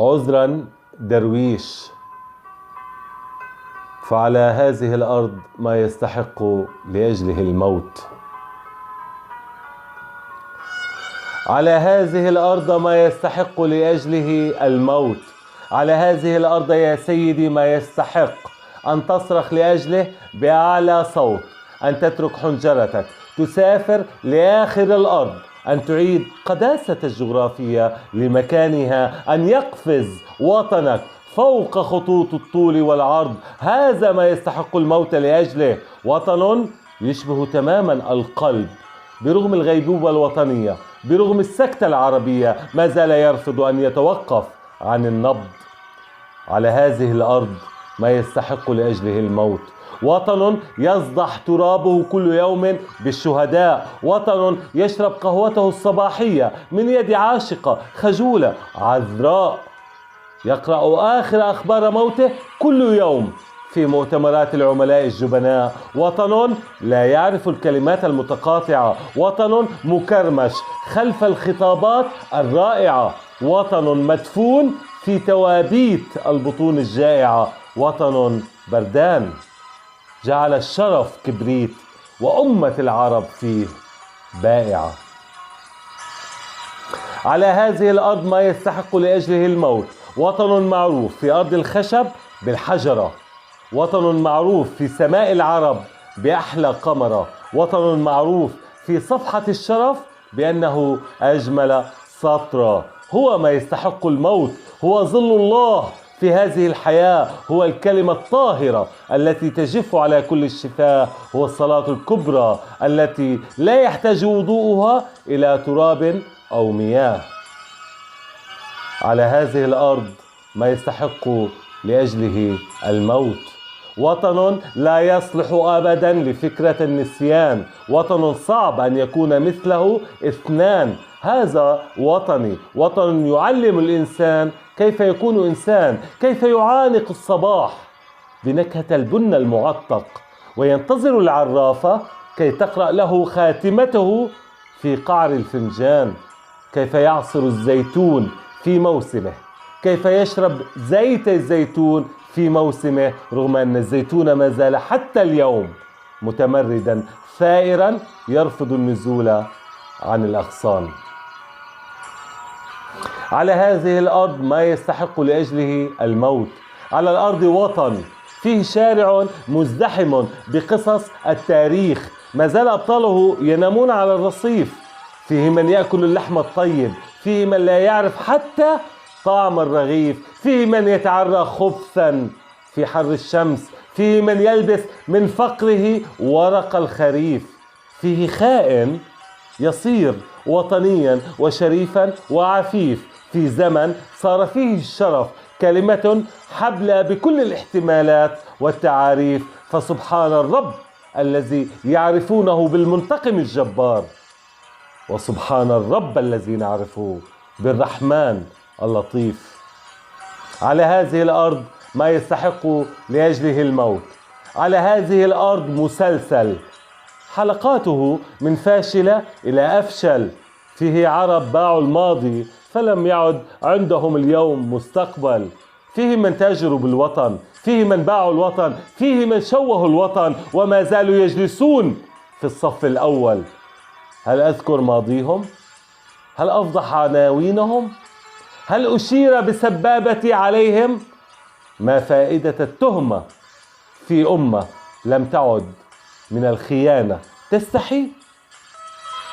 عذرا درويش، فعلى هذه الأرض ما يستحق لأجله الموت. على هذه الأرض ما يستحق لأجله الموت. على هذه الأرض يا سيدي ما يستحق أن تصرخ لأجله بأعلى صوت، أن تترك حنجرتك، تسافر لآخر الأرض، أن تعيد قداسة الجغرافية لمكانها، أن يقفز وطنك فوق خطوط الطول والعرض. هذا ما يستحق الموت لأجله. وطن يشبه تماما القلب، برغم الغيبوبة الوطنية، برغم السكتة العربية، ما زال يرفض أن يتوقف عن النبض. على هذه الأرض ما يستحق لأجله الموت. وطن يصدح ترابه كل يوم بالشهداء. وطن يشرب قهوته الصباحية من يد عاشقة خجولة عذراء، يقرأ آخر أخبار موته كل يوم في مؤتمرات العملاء الجبناء. وطن لا يعرف الكلمات المتقاطعة. وطن مكرمش خلف الخطابات الرائعة. وطن مدفون في توابيت البطون الجائعة. وطن بردان جعل الشرف كبريت وأمة العرب فيه بائعة. على هذه الأرض ما يستحق لأجله الموت. وطن معروف في أرض الخشب بالحجرة. وطن معروف في سماء العرب بأحلى قمرة. وطن معروف في صفحة الشرف بأنه أجمل سطرة. هو ما يستحق الموت. هو ظل الله في هذه الحياة. هو الكلمة الطاهرة التي تجف على كل الشفاه. هو الصلاة الكبرى التي لا يحتاج وضوءها إلى تراب أو مياه. على هذه الأرض ما يستحق لأجله الموت. وطن لا يصلح أبدا لفكرة النسيان. وطن صعب أن يكون مثله اثنان. هذا وطني، وطن يعلم الإنسان كيف يكون إنسان، كيف يعانق الصباح بنكهة البن المعطق وينتظر العرافة كي تقرأ له خاتمته في قعر الفنجان، كيف يعصر الزيتون في موسمه، كيف يشرب زيت الزيتون في موسمه، رغم أن الزيتون ما زال حتى اليوم متمردا ثائرا يرفض النزول عن الأغصان. على هذه الأرض ما يستحق لأجله الموت. على الأرض وطن فيه شارع مزدحم بقصص التاريخ، ما زال أبطاله ينامون على الرصيف. فيه من يأكل اللحم الطيب، فيه من لا يعرف حتى طعم الرغيف، فيه من يتعرى خبثا في حر الشمس، فيه من يلبس من فقره ورق الخريف. فيه خائن يصير وطنيا وشريفا وعفيف في زمن صار فيه الشرف كلمة حبلى بكل الاحتمالات والتعاريف. فسبحان الرب الذي يعرفونه بالمنتقم الجبار، وسبحان الرب الذي نعرفه بالرحمن اللطيف. على هذه الأرض ما يستحق لأجله الموت. على هذه الأرض مسلسل حلقاته من فاشلة إلى أفشل. فيه عرب باعوا الماضي فلم يعد عندهم اليوم مستقبل. فيه من تاجروا بالوطن، فيه من باعوا الوطن، فيه من شوهوا الوطن وما زالوا يجلسون في الصف الأول. هل أذكر ماضيهم؟ هل أفضح عناوينهم؟ هل أشير بسبابتي عليهم؟ ما فائدة التهمة في أمة لم تعد من الخيانة تستحي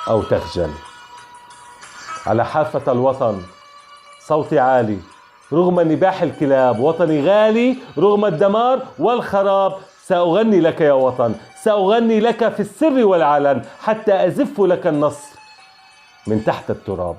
أو تخجل؟ على حافة الوطن صوتي عالي رغم نباح الكلاب. وطني غالي رغم الدمار والخراب. سأغني لك يا وطن، سأغني لك في السر والعلن حتى أزف لك النصر من تحت التراب.